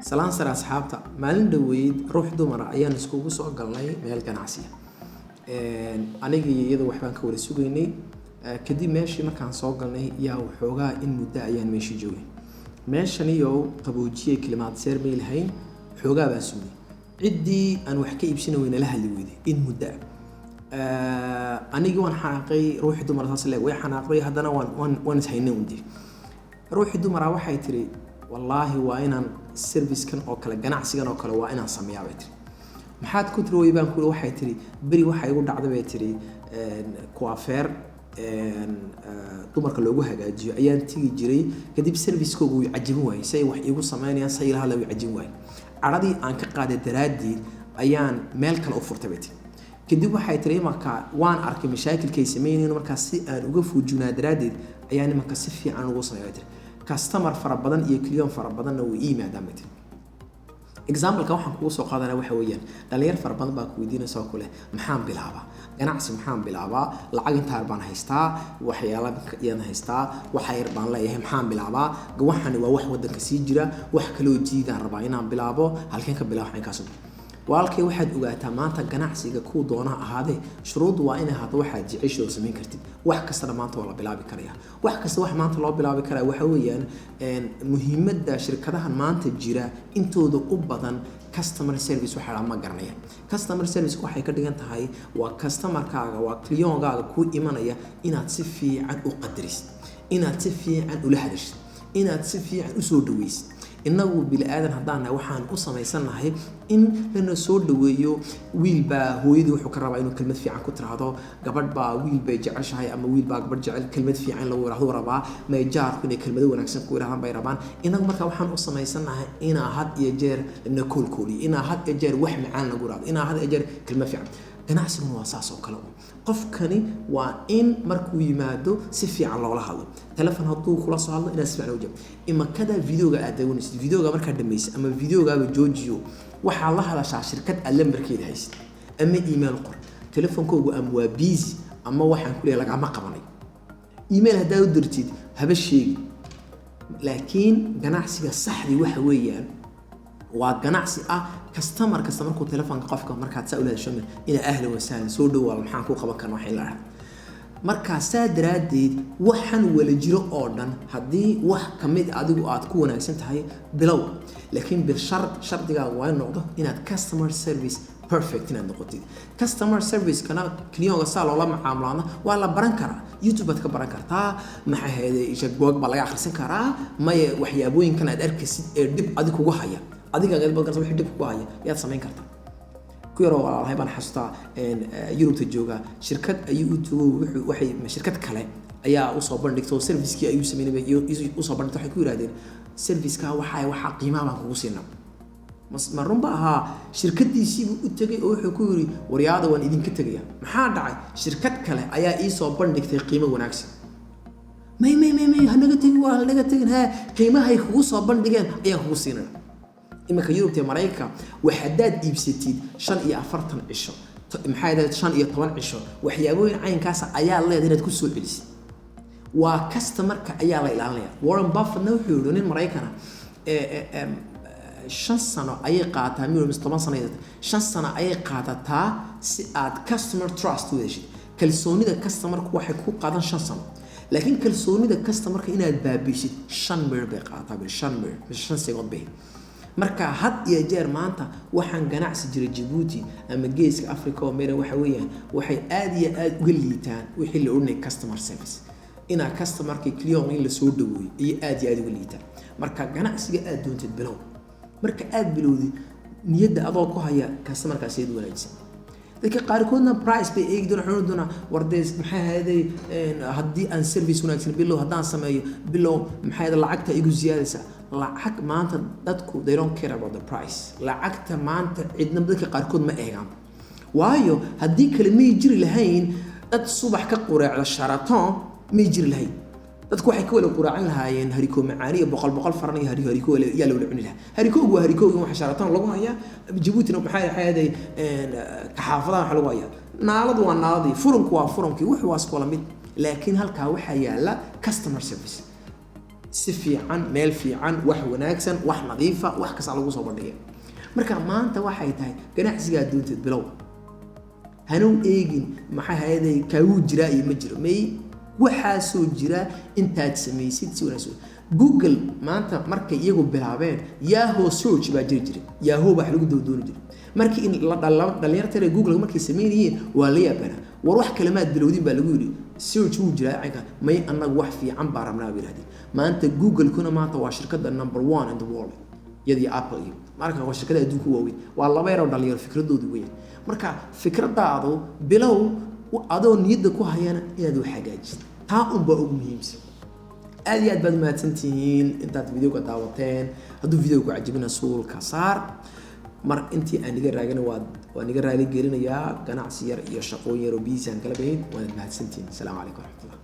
salaan sare asxaabta maalin dhaweyd ruux dumar ayaan iskugu soo galnay meel ganacsi anigii iyada waxbaan ka wada sugaynay kadib meeshii markaan soo galnay yaa waxoogaa in muddo ayaan meeshii joogay meeshaniyo qaboojiyay kalimaad seer may lahayn waxoogaa baan sugnay ciddii aan wax ka iibsina weyna la hadli weyday in muddo anigii waan xanaaqay ruuxii dumar taas leeg way xanaaqday haddana waan ishaynay undi ruuxii dumara waxay tiri والله وأنا سيرفيس كان أكله جناح سجن أكله وأنا سميع بتري محد كتر ويبان كل واحد تري بري واحد يقول عذاب بتري كوافير تمر كله جوها جاي أيام تيجي جري كدي بسيرفيس كوجو يعجبوه سي واحد يقول سمعني سير هلا ويعجبوه عرضي أنك قاعد ترادي أيام ملك الأوفر تبتي كدي واحد تري مكا وان أرك مشاكل كيسميني إنه مكاسي وقف وجونا درادي أيام مكاسفي عن وصل يدري customer farabadan iyo client farabadan oo iimaadaan mid example ka waxaan kugu soo qaadanaa waxa weeyaan dhalinyar farabadan baa ku weydiinaysa kule maxaan bilaabaa ganacsi maxaan bilaabaa lacag inta baan haystaa waxyaalo yaan haystaa waxa yar baan leeyahay maxaan bilaabaa waxani waa wax wadanka sii jira wax kale oo jiidaan rabaa inaan bilaabo halkeen ka bilaabo waxaan ka soo walkay waxaad ogaataa maanta ganacsiga ku doona ahaade shuruud waa in ahaado waxaad jecesho sameyn kartid wax kasta maanta waa la bilaabi karaa wax kasta wax maanta loo bilaabi karaa waxa weeyaan muhiimadda shirkadaha maanta jira intooda u badan customer service waxa ma garanaya customer service waxay ka dhigan tahay waa customer-kaaga waa client-kaaga ku imanaya inaad si fiican u qadarisid inaad si fiican u la hadashid inaad si fiican u soo dhaweysid inagu bil aadan hadaan waxaan u sameysanahay in lana soo dhaweeyo wiil baa hooyadii wuxuu ka rabaa inuu kelmad fiican ku tiraahdo gabadh baa wiil bay jeceshahay ama wiil baa gabadh jecel kelmad fiican lagu yiraahdo rabaa ma jaarku inay kelmado wanaagsan ku yiraahdaan bay rabaan inagu marka waxaan u sameysanahay ina had iyo jeer na koolkooli ina had iyo jeer wax macaan lagu yiraahdo ina had iyo jeer kelmad fiican ganacsigu waa saas oo kale qofkani waa in markuu yimaado si fiican loola hadlo telefoon haduu kula soo hadlo inaad si fiican u jawaab ima kada videoga aad daawanaysid videoga marka dhameysay ama videogaaga joojiyo waxa la hadashaa shirkad aad lambarkeeda haysid ama email qor telefoonkoogu ama waa busy ama waxaan ku leeyahay lagama qabanay email hadaa u dirtid haba sheegi laakiin ganacsiga saxdi waxa weeyaan waa ganacsi customer ku telefoonka qofka markaad saa u leedahay ina ahlan wa sahlan soo dhawaal maxaan ku qaban karnaa waxay leedahay marka saadaradeed waxan wala jiro oo dhan hadii wax kamid adigu aad ku wanaagsan tahay bilow laakiin bil shardiga waa noqdo inaad customer service perfect inaad noqotid customer service kana client-ga saa loola macaamulana waa la baran karaa YouTube aad ka baran kartaa maxay hay'adda shaqooq baa laga akhrisan karaa ma waxyaabooyinkan aad arkaysid ee dib adiga kugu haya adiga galbeed kan wixii dib ku haya yaad sameyn kartaa ku yaro walaalahay baan xasuustaa Yurubta jooga shirkad ayuu waxay shirkad kale ayaa u soo bandhigtay service-kii ayuu sameeyay u soo bandhigtay waxay ku yiraahdeen service-ka waxa qiimaha baan kugu siinaa ma runba aha shirkadiisii u tagay oo wuxuu ku yiri waryaada waan idinka tagaya maxaa dhacay shirkad kale ayaa ii soo bandhigtay qiimo wanaagsan may hanaga tagin qiimaha ay kugu soo bandhigeen ayaa kugu siinaa imika Yurubta Mareykanka waxaad iibsatid 45 cisho maxay ahayd 15 cisho waxyaabooyin caynkaas ayaa leedahay inaad ku soo celisid waa customer-ka ayaa la ilaalinaya Warren Buffett wuxuu yiri in Mareykanka 5 sano ayay qaataa milyan 10 sano 5 sano ayay qaadataa si aad customer trust u heshid kalsoonida customer-ku waxay ku qaadan 5 sano laakiin kalsoonida customer-ka inaad baabiishid 5 mir bay qaataa 5 seconds bay marka had iyo jeer maanta waxaan ganacsi jiray Djibouti ama geeska Afrika oo meera waxa weeyaan waxay aad iyo aad uga liitaan wixii la oranay customer service ina customer-ka client in la soo dhaweeyo iyo aad iyo aad uga liitaan marka ganacsiga aad doontid bilow marka aad bilowdi niyadda adoo ku haya customer-kaas aad wanaagsan dadka qaarkoodna price bay eegi doona wardeys maxay haday hadii aan service wanaagsan bilow hadaan sameeyo bilow maxay lacagta igu ziyaadaysa lacag maanta dadku they don't care about the price lacagta maanta cidna dadka qaarkood ma eegaan waayo hadii kale ma jiri lahayn dad subax ka quraacda Sheraton ma jiri lahayn dadku waxay ka wada quraacan lahaayeen hariko macaani boqol faran iyo hariko yaa la wada cuni lahaa harikoogu waa harikoogu waxa Sheraton lagu hayaa Djibouti maxay hay'aday ka xaafadaha waxa lagu hayaa naaladu waa naaladii furunku waa furunkii wax waa iskola mid laakiin halka waxa yaala customer service si fiican meel fiican wax wanaagsan wax nadiifa wax kasta lagu soo bandhigay marka maanta waxay tahay ganacsiga adduunta bilow hanuu eegin maxay hay'aday kaagu jira iyo ma jiro may waxa soo jira intaad samaysid si wanaagsan Google maanta markay iyagu bilaabeen Yahoo search baa jiray Yahoo baa lagu doon jiray markii in la dhalinyarada Google markay sameeyeen waa la yaabana war wax kalimaad bilowdin baa lagu yiri search uu jira ayka may anagu wax fiican baa rabnaa bilaadi maanta Google kuna maanta waa shirkadda number 1 in the world yadii Apple iyo marka waa shirkadda adduunka waaweyn waa laba yar oo dhalinyaro fikradoodu weyn marka fikradaadu bilow adoo niyada ku hayana inaad wax hagaajiso taa un baa ugu muhiimsan aad iyo aad baad mahadsantihiin intaad videoga daawateen hadduu videoga cajibina suulka saar mar intii aan iga raagana waan iga raali gelinayaa ganacsi yar iyo shaqooyin yar oo biisaan kala bayn waan mahadsantihiin assalaamu calaykum waraxmatullahi